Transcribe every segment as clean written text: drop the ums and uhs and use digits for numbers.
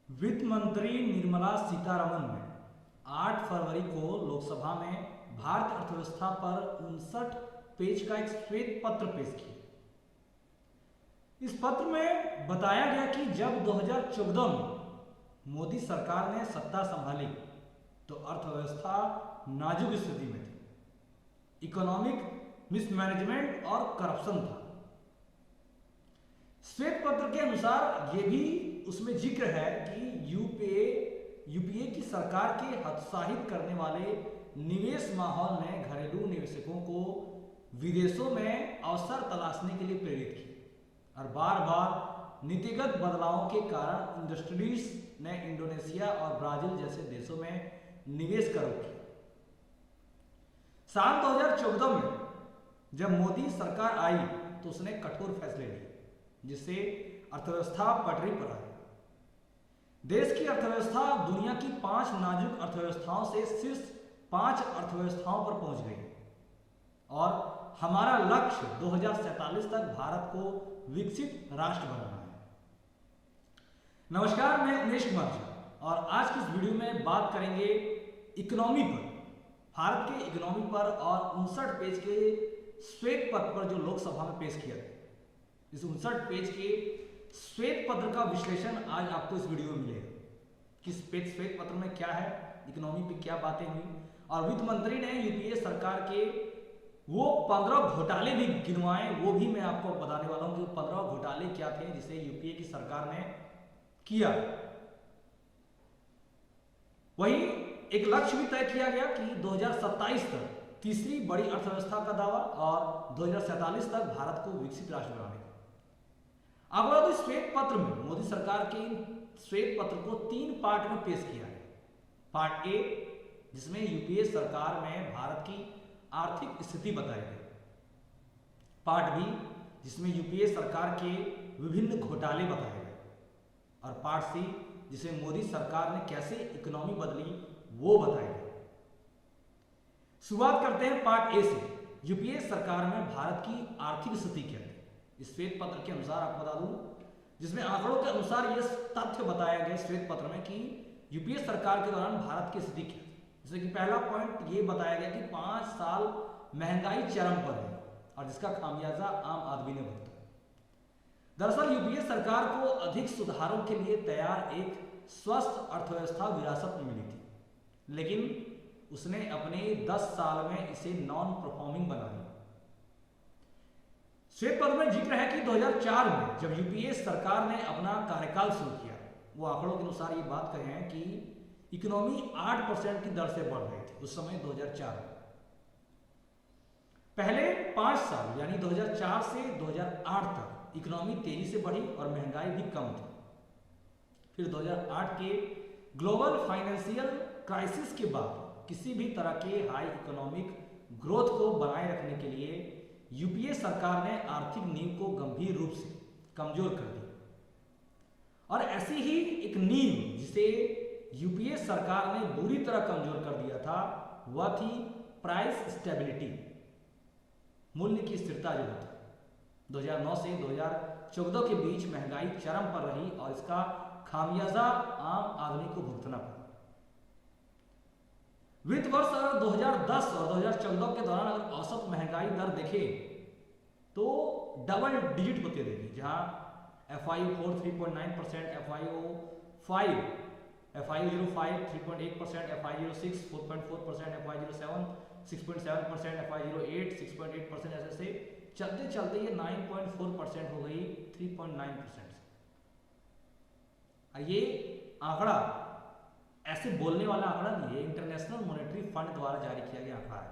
वित्त मंत्री निर्मला सीतारमण ने 8 फरवरी को लोकसभा में भारत अर्थव्यवस्था पर 59 पेज का एक श्वेत पत्र पेश किया। इस पत्र में बताया गया कि जब 2014 में मोदी सरकार ने सत्ता संभाली तो अर्थव्यवस्था नाजुक स्थिति में थी, इकोनॉमिक मिसमैनेजमेंट और करप्शन था। श्वेत पत्र के अनुसार यह भी उसमें जिक्र है कि यूपीए की सरकार के हतोत्साहित करने वाले निवेश माहौल ने घरेलू निवेशकों को विदेशों में अवसर तलाशने के लिए प्रेरित किया और बार बार नीतिगत बदलावों के कारण इंडस्ट्रीज ने इंडोनेशिया और ब्राजील जैसे देशों में निवेश कर किया। साल 2014 में जब मोदी सरकार आई तो उसने कठोर फैसले लिए जिससे अर्थव्यवस्था पटरी पर आई। देश की अर्थव्यवस्था दुनिया की 5 नाजुक अर्थव्यवस्थाओं से शीर्ष 5 अर्थव्यवस्थाओं पर पहुंच गई और हमारा लक्ष्य 2047 तक भारत को विकसित राष्ट्र बनाना है। नमस्कार, मैं उमेश कुमार झा और आज की इस वीडियो में बात करेंगे इकोनॉमी पर, भारत के इकोनॉमी पर और 59 पेज के श्वेत पत्र पर जो लोकसभा में पेश किया गया। इस 59 पेज के श्वेत पत्र का विश्लेषण आज आपको इस वीडियो में मिलेगा कि श्वेत पत्र में क्या है, इकोनॉमी पे क्या बातें हुई और वित्त मंत्री ने यूपीए सरकार के वो 15 घोटाले भी गिनवाए, वो भी मैं आपको बताने वाला हूं कि 15 घोटाले क्या थे जिसे यूपीए की सरकार ने किया। वहीं एक लक्ष्य भी तय किया गया कि 2027 तक तीसरी बड़ी अर्थव्यवस्था का दावा और 2047 तक भारत को विकसित राष्ट्र बनाने का। आपको तो श्वेत पत्र में मोदी सरकार के श्वेत पत्र को 3 पार्ट में पेश किया है। पार्ट ए जिसमें यूपीए सरकार में भारत की आर्थिक स्थिति बताई गई, पार्ट बी जिसमें यूपीए सरकार के विभिन्न घोटाले बताए गए और पार्ट सी जिसे मोदी सरकार ने कैसे इकोनॉमी बदली वो बताया गया। शुरुआत करते हैं पार्ट ए से। यूपीए सरकार में भारत की आर्थिक स्थिति क्या थी। इस श्वेत पत्र के अनुसार आपको बता दूं, जिसमें आंकड़ों के अनुसार यह तथ्य बताया गया श्वेत पत्र में कि यूपीए सरकार के दौरान भारत की स्थिति क्या थी। जैसे कि पहला पॉइंट ये बताया गया कि 5 साल महंगाई चरम पर है और जिसका खामियाजा आम आदमी ने भुगता। दरअसल यूपीए सरकार को अधिक सुधारों के लिए तैयार एक स्वस्थ अर्थव्यवस्था विरासत में मिली थी, लेकिन उसने अपने 10 साल में इसे नॉन परफॉर्मिंग बना दिया। श्वेत पत्र में जिक्र है कि 2004 में जब यूपीए सरकार ने अपना कार्यकाल शुरू किया, वो आंकड़ों के अनुसार ये बात कहे हैं कि इकोनॉमी 8% की दर से बढ़ रही थी उस समय 2004 में। पहले 5 साल यानी 2004 से 2008 तक इकोनॉमी तेजी से बढ़ी और महंगाई भी कम थी। फिर 2008 के ग्लोबल फाइनेंशियल क्राइसिस के बाद किसी भी तरह के हाई इकोनॉमिक ग्रोथ को बनाए रखने के लिए यूपीए सरकार ने आर्थिक नींव को गंभीर रूप से कमजोर कर दी और ऐसी ही एक नींव जिसे यूपीए सरकार ने बुरी तरह कमजोर कर दिया था वह थी प्राइस स्टेबिलिटी, मूल्य की स्थिरता जो थी। 2009 से 2014 के बीच महंगाई चरम पर रही और इसका खामियाजा आम आदमी को भुगतना पड़ा। वित्त वर्ष अगर 2010 और 2014 के दौरान अगर औसत महंगाई दर देखें तो डबल डिजिट होते देगी, जहां FIO 4 3.9%, FIO 5 3.8%, FIO 6 4.4%, FIO 7 6.7%, FIO 8 6.8%, ऐसे से चलते चलते ये 9.4% हो गई 3.9%। ये आंकड़ा ऐसे बोलने वाला आंकड़ा नहीं है, इंटरनेशनल मॉनेटरी फंड द्वारा जारी किया गया आंकड़ा है,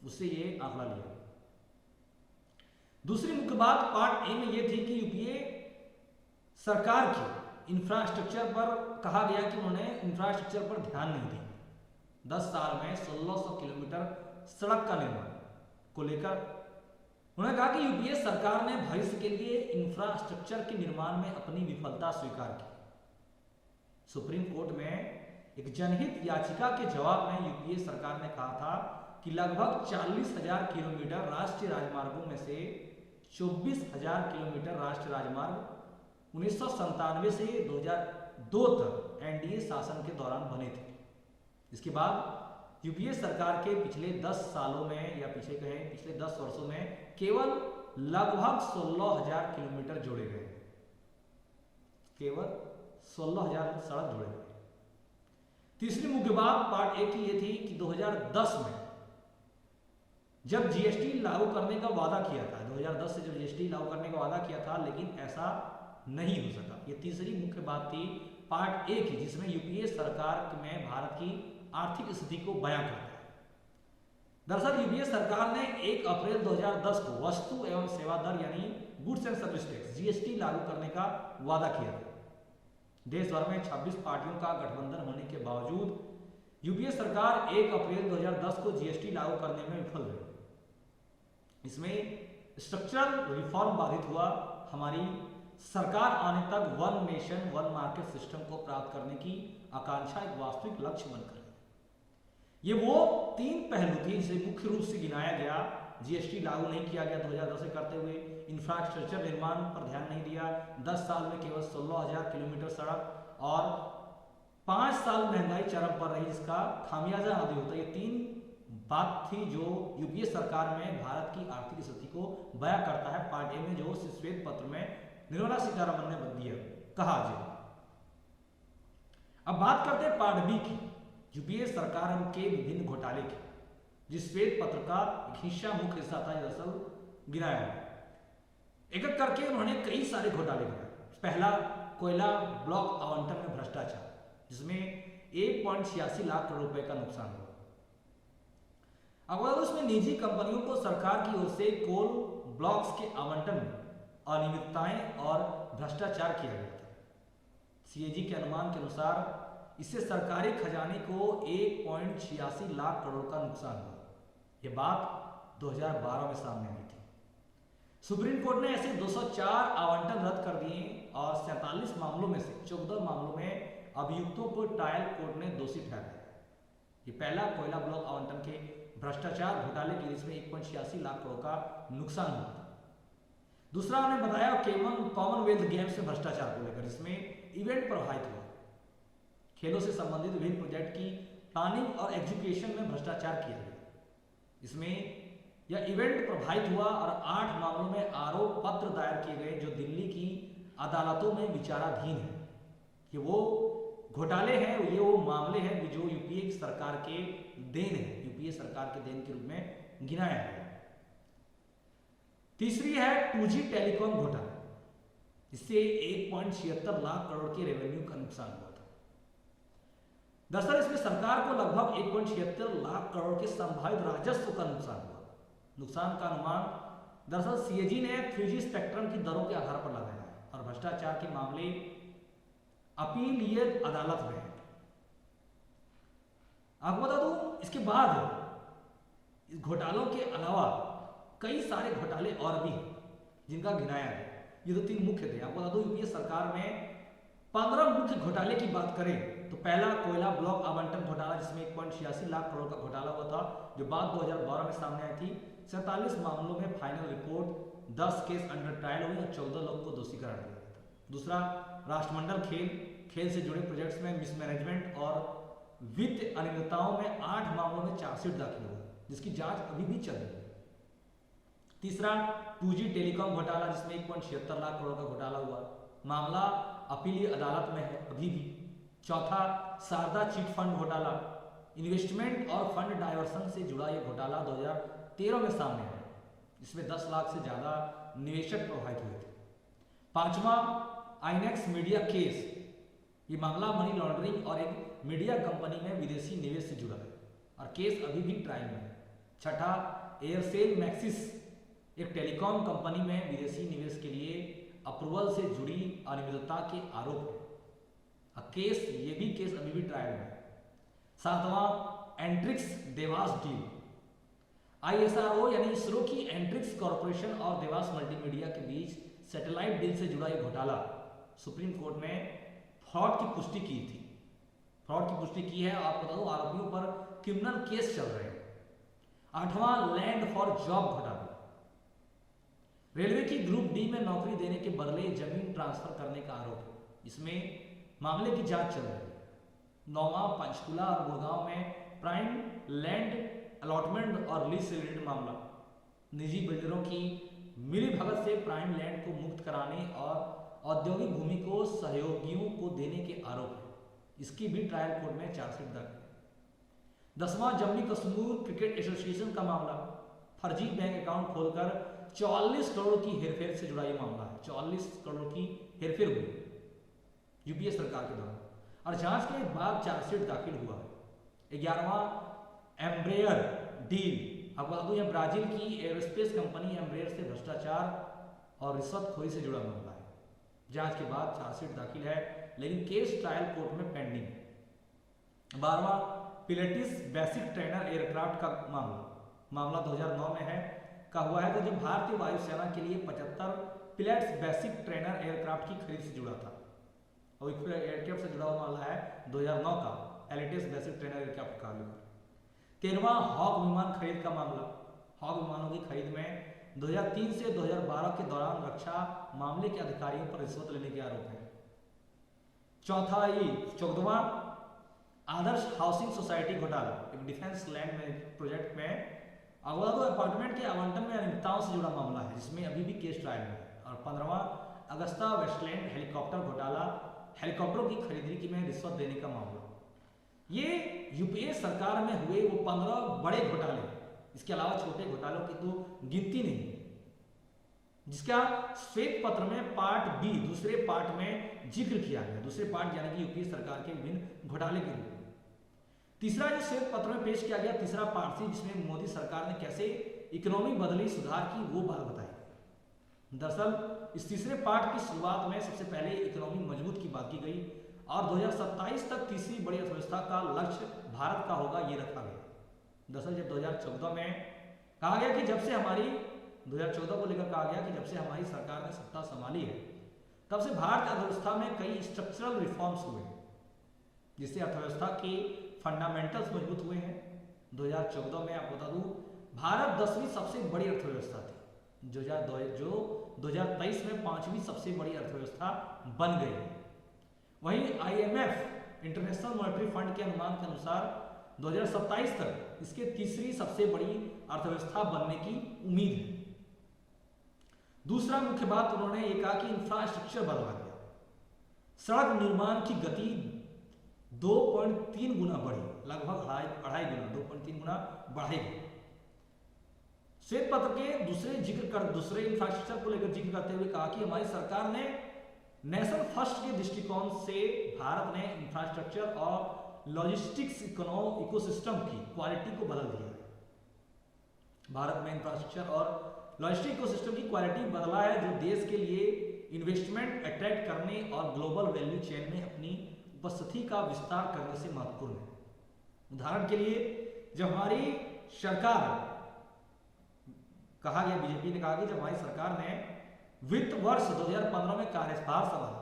उससे ये आंकड़ा लिया। दूसरी मुख्य बात पार्ट ए में ये थी कि यूपीए सरकार की इंफ्रास्ट्रक्चर पर कहा गया कि उन्होंने इंफ्रास्ट्रक्चर पर ध्यान नहीं दिया। 10 साल में 1600 किलोमीटर सड़क का निर्माण को लेकर उन्होंने कहा कि यूपीए सरकार ने भविष्य के लिए इंफ्रास्ट्रक्चर के निर्माण में अपनी विफलता स्वीकार की। सुप्रीम कोर्ट में एक जनहित याचिका के जवाब में यूपीए सरकार ने कहा था कि लगभग 40,000 किलोमीटर राष्ट्रीय राजमार्गों में से 24,000 किलोमीटर राष्ट्रीय राजमार्ग 1997 से 2002 तक एनडीए शासन के दौरान बने थे। इसके बाद यूपीए सरकार के पिछले 10 सालों में या पिछले 10 वर्षों में केवल लगभग 16,000 किलोमीटर जोड़े गए, केवल 16,000 सड़क जोड़े गए। तीसरी मुख्य बात पार्ट ए की ये थी कि 2010 में जब जीएसटी लागू करने का वादा किया था, 2010 से जब जीएसटी लागू करने का वादा किया था, लेकिन ऐसा नहीं हो सका। ये तीसरी मुख्य बात थी पार्ट ए की, जिसमें यूपीए सरकार में भारत की आर्थिक स्थिति को बयां करता है। दरअसल यूपीए सरकार ने 1 अप्रैल 2010 को वस्तु एवं सेवा दर यानी goods and service tax GST लागू करने का वादा किया था। देश भर में 26 पार्टियों का गठबंधन होने के बावजूद यूपीए सरकार 1 अप्रैल 2010 को जीएसटी लागू करने में विफल रही। इसमें स्ट्रक्चरल रिफॉर्म बाधित हुआ। हमारी सरकार आने तक one nation one market system को प्राप्त करने की आकांक्षा एक वास्तविक लक्ष्य बनकर ये वो 3 पहलू थे जिसे मुख्य रूप से गिनाया गया। जीएसटी लागू नहीं किया गया 2010 से करते हुए, इंफ्रास्ट्रक्चर निर्माण पर ध्यान नहीं दिया, 10 साल में केवल 16,000 किलोमीटर सड़क और 5 साल महंगाई चरम पर रही, जिसका खामियाजा अभी होता है। ये 3 बात थी जो यूपीए सरकार में भारत की आर्थिक स्थिति को बयां करता है पार्ट ए में, जो श्वेत पत्र में निर्मला सीतारमण ने दिया कहा जी। अब बात करते हैं पार्ट बी की, यूपीए सरकार के विभिन्न घोटाले की, जिस श्वेत पत्र का एक हिस्सा मुख्य हिस्सा था दरअसल गिनाया है। एक एक करके उन्होंने कई सारे घोटाले गिनाए। पहला, कोयला ब्लॉक आवंटन में भ्रष्टाचार, जिसमें 1.86 लाख करोड़ रुपए का नुकसान हुआ। अगर उसमें निजी कंपनियों को सरकार की ओर से कोल ब्लॉक्स के आवंटन में अनियमितताएं और भ्रष्टाचार किया गया था। सीएजी के अनुमान के अनुसार इससे सरकारी खजाने को 1.86 लाख करोड़ का नुकसान हुआ। यह बात 2012 में सामने आई थी। सुप्रीम कोर्ट ने ऐसे 204 आवंटन रद्द कर दिए और 47 मामलों में से 14 मामलों में अभियुक्तों को ट्रायल कोर्ट ने दोषी ठहराया। ये पहला कोयला ब्लॉक आवंटन के भ्रष्टाचार घोटाले की, जिसमें 1.86 लाख करोड़ का नुकसान हुआ था। दूसरा उन्होंने बताया कॉमनवेल्थ गेम्स में भ्रष्टाचार को लेकर, जिसमें इवेंट प्रभावित हुआ। खेलों से संबंधित विभिन्न प्रोजेक्ट की प्लानिंग और एग्जीक्यूशन में भ्रष्टाचार किया गया। इसमें यह इवेंट प्रभावित हुआ और 8 मामलों में आरोप पत्र दायर किए गए, जो दिल्ली की अदालतों में विचाराधीन है। कि वो घोटाले हैं, ये वो मामले हैं जो यूपीए सरकार के देन है, यूपीए सरकार के देन के रूप में गिनाया है। तीसरी है 2G टेलीकॉम घोटाला, इससे 1.76 लाख करोड़ के रेवेन्यू का नुकसान हुआ था। दरअसल इसमें सरकार को लगभग 1.76 लाख करोड़ के संभावित राजस्व का नुकसान हुआ। नुकसान का अनुमान दरअसल सीएजी ने 3G स्पेक्ट्रम की दरों के आधार पर लगाया है और भ्रष्टाचार के मामले अपीलीय अदालत में है। आपको बता दूं, इसके बाद इस घोटालों के अलावा कई सारे घोटाले और भी हैं जिनका गिनाया है। ये तो 3 मुख्य थे। आपको बता दूं, यूपीए सरकार में 15 मुख्य घोटाले की बात करें तो पहला कोयला ब्लॉक आवंटन घोटाला, जिसमें 1.86 लाख करोड़ का घोटाला हुआ था, जो बात 2012 में सामने आई थी। 47 मामलों में final report, 10 case under trial हुई और 14 लोग को दोषी करार दिया गया था। दूसरा, राष्ट्रमंडल खेल से जुड़े प्रोजेक्ट्स में मिसमैनेजमेंट और वित्त अनियमितताओं में 8 मामलों में चार्जशीट दाखिल हुआ, जिसकी जांच अभी भी चल रही है। तीसरा, 2G टेलीकॉम घोटाला, जिसमें 1.76 लाख करोड़ का घोटाला हुआ, मामला अपीलीय अदालत में है अभी भी। चौथा, शारदा चिट फंड घोटाला, इन्वेस्टमेंट और फंड डायवर्सन से जुड़ा यह घोटाला 2013 में सामने आया, इसमें 10 लाख से ज्यादा निवेशक प्रभावित हुए थे। पांचवा, आइनेक्स मीडिया केस, ये मामला मनी लॉन्ड्रिंग और एक मीडिया कंपनी में विदेशी निवेश से जुड़ा है और केस अभी भी ट्रायल में है। छठा, एयरसेल मैक्सिस, एक टेलीकॉम कंपनी में विदेशी निवेश के लिए अप्रूवल से जुड़ी अनियमितता के आरोप है। ये भी केस अभी भी ट्रायल में है। सातवां, एंट्रिक्स देवास डील, ISRO यानी इसरो की एंट्रिक्स कॉर्पोरेशन और देवास मल्टीमीडिया के बीच सैटेलाइट डील से जुड़ा यह घोटाला सुप्रीम कोर्ट ने फ्रॉड की पुष्टि की थी। फ्रॉड की पुष्टि की है। आपको बता दूं, आरोपियों पर क्रिमिनल केस चल रहे हैं। आठवां, लैंड फॉर जॉब घोटाला, रेलवे की ग्रुप डी में नौकरी देने के बदले जमीन ट्रांसफर करने का आरोप है। इसमें मामले की जांच चल रही है। नौवा, पंचकुला और गुड़गांव में प्राइम लैंड अलॉटमेंट और लीज से रिलेटेड मामला। निजी बिल्डरों की मिलीभगत से प्राइम लैंड को मुक्त कराने और औद्योगिक भूमि को सहयोगियों को देने के आरोप है। इसकी भी ट्रायल कोर्ट में चार्जशीट दाखिल। 10वां जम्मू कश्मीर क्रिकेट एसोसिएशन का मामला। फर्जी बैंक अकाउंट खोलकर 44 करोड़ की हेरफेर से जुड़ा ये मामला है। 44 करोड़ की हेरफेर हुई यूपीए सरकार के दौरान और जांच के बाद चार्जशीट दाखिल हुआ है। 11वां एम्ब्रेयर डील। आपको बता दूं, यह ब्राजील की एरोस्पेस कंपनी एम्ब्रेयर से भ्रष्टाचार और रिश्वतखोरी से जुड़ा मामला है। जांच के बाद चार्जशीट दाखिल है, लेकिन केस ट्रायल कोर्ट में पेंडिंग है। 12वां पिलेटिस बेसिक ट्रेनर एयरक्राफ्ट का मामला 2009 में है का हुआ है, तो जब भारतीय वायुसेना के लिए 75 पिलेट्स बेसिक ट्रेनर एयरक्राफ्ट की खरीद से जुड़ा था। और एयरक्राफ्ट से जुड़ा हुआ मामला है 2009 का एलिटिस बेसिक ट्रेनर एयरक्राफ्ट का। 13वां हॉक विमान खरीद का मामला। हॉक विमानों की खरीद में 2003 से 2012 के दौरान रक्षा मामले के अधिकारियों पर रिश्वत लेने के आरोप है। 14वां आदर्श हाउसिंग सोसाइटी घोटाला। एक डिफेंस लैंड में प्रोजेक्ट में अवैध अपार्टमेंट के आवंटन में अनियमितताओं से जुड़ा मामला है, जिसमें अभी भी केस ट्रायल में है। और 15वां अगस्ता वेस्टलैंड हेलीकॉप्टर घोटाला। हेलीकॉप्टरों की खरीदी में रिश्वत देने का मामला। ये यूपीए सरकार में हुए वो 15 बड़े घोटाले, इसके अलावा छोटे घोटालों की तो गिनती नहीं है, जिसका श्वेत पत्र में पार्ट बी दूसरे पार्ट में जिक्र किया गया। दूसरे पार्ट यानी कि यूपीए सरकार के विभिन्न घोटाले के रूप में। तीसरा जो श्वेत पत्र में पेश किया गया तीसरा पार्ट थी, जिसमें मोदी सरकार ने कैसे इकोनॉमी बदली, सुधार की, वो बात बताई। दरअसल इस तीसरे पार्ट की शुरुआत में सबसे पहले इकोनॉमी मजबूत की बात की गई और 2027 तक तीसरी बड़ी अर्थव्यवस्था का लक्ष्य भारत का होगा, ये रखा गया। दरअसल जब 2014 में कहा गया कि जब से हमारी 2014 को लेकर कहा गया कि जब से हमारी सरकार ने सत्ता संभाली है, तब से भारत अर्थव्यवस्था में कई स्ट्रक्चरल रिफॉर्म्स हुए, जिससे अर्थव्यवस्था के फंडामेंटल्स मजबूत हुए हैं। 2014 में आपको बता दूं, भारत 10वीं सबसे बड़ी अर्थव्यवस्था थी, जो 2023 में 5वीं सबसे बड़ी अर्थव्यवस्था बन गई है। वहीं आईएमएफ इंटरनेशनल मॉनेटरी फंड के अनुमान के अनुसार 2027 तक इसके तीसरी सबसे बड़ी अर्थव्यवस्था बनने की उम्मीद है। दूसरा मुख्य बात उन्होंने ये कहा कि इंफ्रास्ट्रक्चर बदला गया। सड़क निर्माण की गति 2.3 गुना बढ़ी, लगभग 2.5 गुना, 2.3 गुना बढ़ेगी। श्वेत पत्र के दूसरे इंफ्रास्ट्रक्चर को लेकर जिक्र करते हुए कहा कि हमारी सरकार ने नेशन फर्स्ट के दृष्टिकोण से भारत ने इंफ्रास्ट्रक्चर और लॉजिस्टिक्स इकोसिस्टम की क्वालिटी को बदल दिया है। भारत में इंफ्रास्ट्रक्चर और लॉजिस्टिक इकोसिस्टम की क्वालिटी बदला है, जो देश के लिए इन्वेस्टमेंट अट्रैक्ट करने और ग्लोबल वैल्यू चेन में अपनी उपस्थिति का विस्तार करने से महत्वपूर्ण है। उदाहरण के लिए जब हमारी सरकार, कहा गया, बीजेपी ने कहा कि जब हमारी सरकार ने वित्त वर्ष 2015 में कार्यभार संभाला था,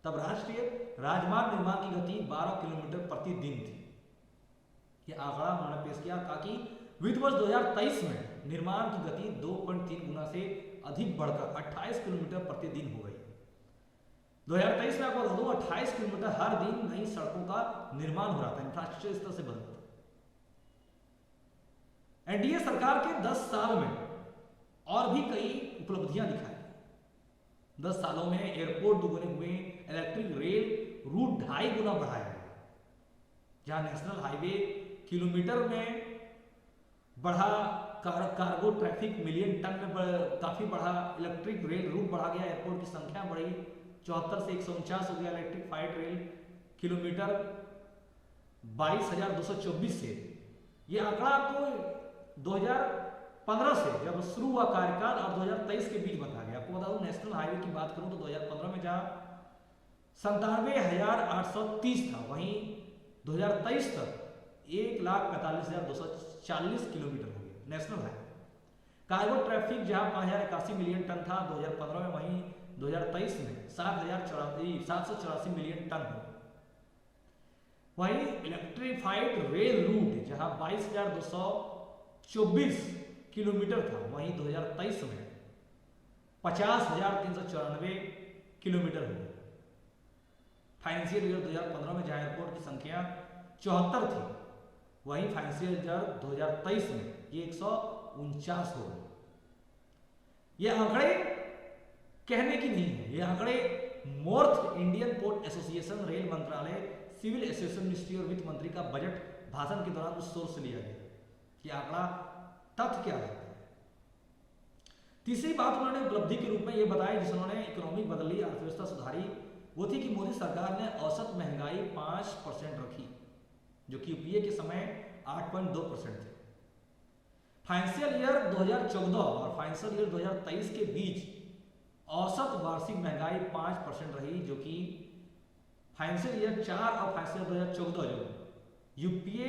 तब राष्ट्रीय राजमार्ग निर्माण की गति 12 किलोमीटर प्रति दिन थी। यह आंकड़ा उन्होंने पेश किया, कहा कि वित्त वर्ष 2023 में निर्माण की गति 2.3 गुना से अधिक बढ़कर 28 किलोमीटर प्रति दिन हो गई। 2023 में आपको बता दूं, 28 किलोमीटर हर दिन नई सड़कों का निर्माण हो रहा था। इंफ्रास्ट्रक्चर इस तरह से बदलता। एनडीए सरकार के 10 साल में और भी कई उपलब्धियां दिखाई। 10 सालों में एयरपोर्ट दुगने हुए, इलेक्ट्रिक रेल रूट 2.5 गुना बढ़ाया गया, जहां नेशनल हाईवे किलोमीटर में बढ़ा, कार्गो ट्रैफिक मिलियन टन में काफी बढ़ा, इलेक्ट्रिक रेल रूट बढ़ा गया, एयरपोर्ट की संख्या बढ़ी, 74 से 149 हो गया, इलेक्ट्रिफाइड रेल किलोमीटर 22,224 से। ये आंकड़ा आपको 2015 से जब शुरू हुआ कार्यकाल और 2023 के बीच बता गया। आपको बता दूं, नेशनल हाईवे की बात करूं तो 2015 में जहां 97,830 था, वहीं 2023 तक 1,45,240 किलोमीटर हो गया नेशनल हाईवे। कार्गो ट्रैफिक जहां 5,081 मिलियन टन था 2015 में, वहीं 2023 में 784 मिलियन टन हो। वहीं इलेक्ट्रिफाइड रेल रूट जहां 22,224 किलोमीटर था, वहीं 2023 में 50,394 किलोमीटर हो गई। फाइनेंशियल ईयर 2015 में जहां एयरपोर्ट की संख्या 74 थी, वहीं फाइनेंशियल ईयर 2023 में ये 149 हो गई। ये आंकड़े कहने की नहीं है, ये आंकड़े मोर्थ इंडियन पोर्ट एसोसिएशन, रेल मंत्रालय, सिविल एसोसिएशन, मिनिस्ट्री और वित्त मंत्री का बजट भाषण के दौरान उस सोर्स से लिया गया कि आंकड़ा तथ्य क्या है। तीसरी बात उन्होंने उपलब्धि के रूप में ये बताया जिस उन्होंने इकोनॉमी बदली, अर्थव्यवस्था सुधारी, वो थी कि मोदी सरकार ने औसत महंगाई 5% रखी, जो कि यूपीए के समय 8.2% थे। फाइनेंशियल ईयर 2014 और फाइनेंशियल ईयर 2023 के बीच औसत वार्षिक महंगाई 5% रही, जो कि फाइनेंशियल ईयर 4 और फाइनेंशियल 2014 जो यूपीए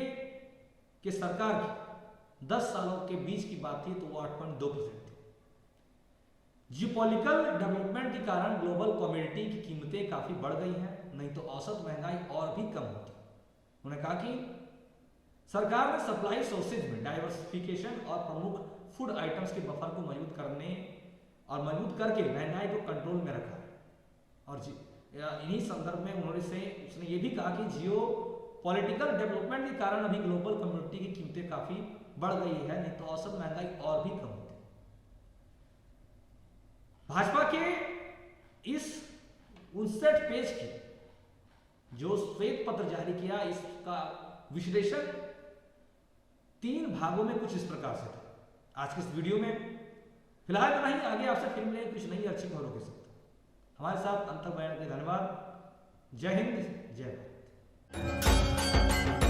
के सरकार की 10 सालों के बीच की बात थी, तो वो 8.2% थी। जियोपॉलिटिकल डेवलपमेंट के कारण ग्लोबल कमोडिटी की कीमतें काफी बढ़ गई हैं, नहीं तो औसत महंगाई और भी कम होती। उन्होंने कहा कि सरकार ने सप्लाई सोर्सेज में डाइवर्सिफिकेशन और प्रमुख फूड आइटम्स के बफर को मजबूत करने और मजबूत करके महंगाई को कंट्रोल में रखा है। और इन्हीं संदर्भ में उसने ये भी कहा कि जियो पॉलिटिकल डेवलपमेंट के कारण अभी ग्लोबल कम्युनिटी की कीमतें काफी बढ़ गई है, नहीं तो औसत महंगाई और भी कम होती। भाजपा के इस 59 पेज की जो श्वेत पत्र जारी किया, इसका विश्लेषण 3 भागों में कुछ इस प्रकार से था। आज के इस वीडियो में फिलहाल इतना ही, आगे आपसे फिर मिलेंगे कुछ नई अच्छी खबरों के साथ। हमारे साथ अंत तक बयान के धन्यवाद। जय हिंद, जय भारत।